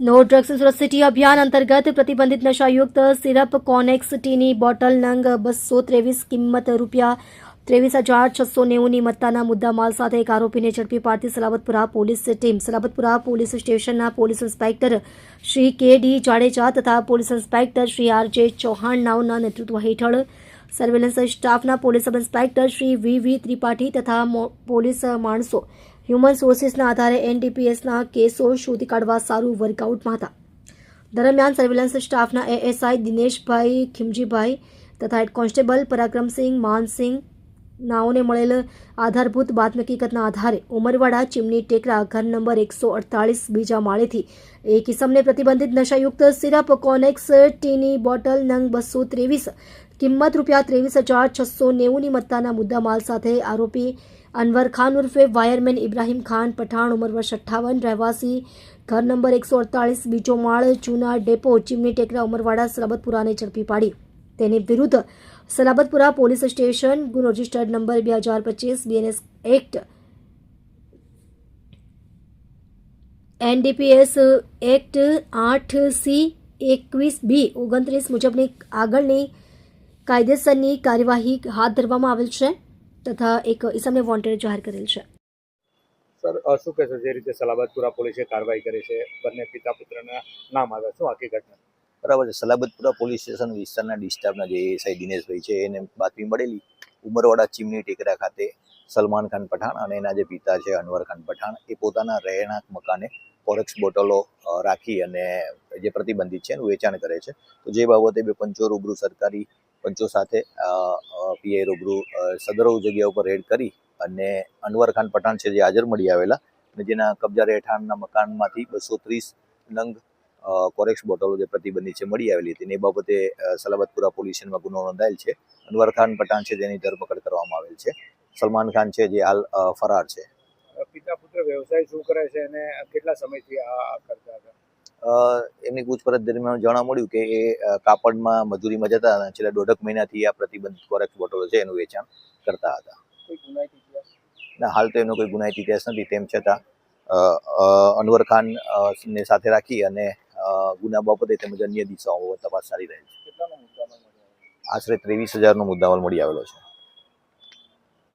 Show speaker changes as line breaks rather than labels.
No drugs in Surat city અભિયાન અંતર્ગત પ્રતિબંધિત નશાયુક્ત સિરપ કોનેક્સ ટીની બોટલ નંગ 223 કિંમત ₹23,690ની મત્તાના મુદ્દામાલ સાથે એક આરોપીને ઝડપી પાડતી Salabatpura police team Salabatpura police સ્ટેશનના પોલીસ ઇન્સ્પેક્ટર શ્રી કે.ડી. જાડેજા તથા પોલીસ ઇન્સ્પેક્ટર શ્રી આર.જે. ચૌહાણ નાઓના નેતૃત્વ હેઠળ સર્વેલન્સ સ્ટાફના પોલીસ સબ ઇન્સ્પેક્ટર શ્રી વી. ત્રિપાઠી તથા પોલીસ માણસો હ્યુમન સોર્સિસના આધારે એનડીપીએસના કેસો શોધી કાઢવા સારું વર્કઆઉટમાં હતા. દરમિયાન સર્વેલન્સ સ્ટાફના એએસઆઈ દિનેશભાઈ ખીમજીભાઈ તથા હેડ કોન્સ્ટેબલ પરાક્રમસિંહ માનસિંહ નાઓને મળેલ આધારભૂત બાતમી હકીકતના આધારે ઉમરવાડા ચીમની ટેકરા ઘર નંબર 148 બીજા માળેથી એક ઇસમને પ્રતિબંધિત નશાયુક્ત સિરપ કોનેક્સ ટીની બોટલ નંગ 223 કિંમત ₹23,690ની મત્તાના મુદ્દામાલ સાથે આરોપી અનવર ખાન ઉર્ફે વાયરમેન ઇબ્રાહિમ ખાન પઠાણ ઉંમર વર્ષ 58 રહેવાસી ઘર નંબર 148 બીજો માળ જૂના ડેપો ચીમની ટેકરા ઉમરવાડા સલાબતપુરાને ઝડપી પાડી તેની વિરુદ્ધ સલાબતપુરા પોલીસ સ્ટેશન ગુનો registered number 2025 BNS act NDPS act 8C21B 29 મુજબની આગળની કાયદેસરની કાર્યવાહી હાથ ધરવામાં આવેલ છે તથા એક ઇસમને વોન્ટેડ જાહેર કરેલ છે.
સર શું કહેશો જે રીતે સલાબતપુરા પોલીસે કાર્યવાહી કરી છે બંને પિતા પુત્રના નામ આવ્યા શું હકીકત?
બરાબર છે. સલાબતપુરા પોલીસ સ્ટેશન વિસ્તારના ડિસ્ટાફના જે એએસઆઈ દિનેશભાઈ છે એને બાતમી મળેલી ઉમરવાડા ચીમની ટેકરા ખાતે સલમાન ખાન પઠાણ અને એના જે પિતા છે અનવર ખાન પઠાણ એ પોતાના રહેણાંક મકાને ફોરેક્સ બોટલો રાખી અને જે પ્રતિબંધિત છે એનું વેચાણ કરે છે. તો જે બાબતે બે પંચો રૂબરૂ સરકારી પંચો સાથે પીઆઈ રૂબરૂ સદરવ જગ્યા ઉપર રેડ કરી અને અનવર ખાન પઠાણ છે જે હાજર મળી આવેલા અને જેના કબજા રહેઠાણના મકાનમાંથી 230 નંગ કોરેક્સ બોટલો જે પ્રતિબંધિત છે મળી આવેલી હતી. એ બાબતે સલાબતપુરા પોલીસ સ્ટેશનમાં ગુનો નોંધાયેલ છે. અનવર ખાન પઠાણ છે જેની ધરપકડ કરવામાં આવેલ છે. સલમાન ખાન છે જે હાલ ફરાર છે.
પિતા પુત્ર વ્યવસાય શું કરે છે અને કેટલા સમયથી આ કરતા હતા?
એમની પૂછપરછ દરમિયાન જાણવા મળ્યું કે એ કાપડમાં મજૂરીમાં જતા અને છેલ્લા 1.5 મહિનાથી આ પ્રતિબંધિત કોરેક્સ બોટલો છે એનું વેચાણ કરતા હતા.
કોઈ ગુનાહિત ઇતિહાસ?
ના, હાલ તો એનો કોઈ ગુનાહિત ઇતિહાસ નથી. તેમ છતાં અનવર ખાન ને સાથે રાખી અને ગુના બાબતે તેમજ અન્ય દિશાઓ તપાસ ચાલી રહી છે.
કેટલાનો મુદ્દામાલ મળ્યો?
આશરે 23,000નો મુદ્દામાલ મળી આવેલો છે.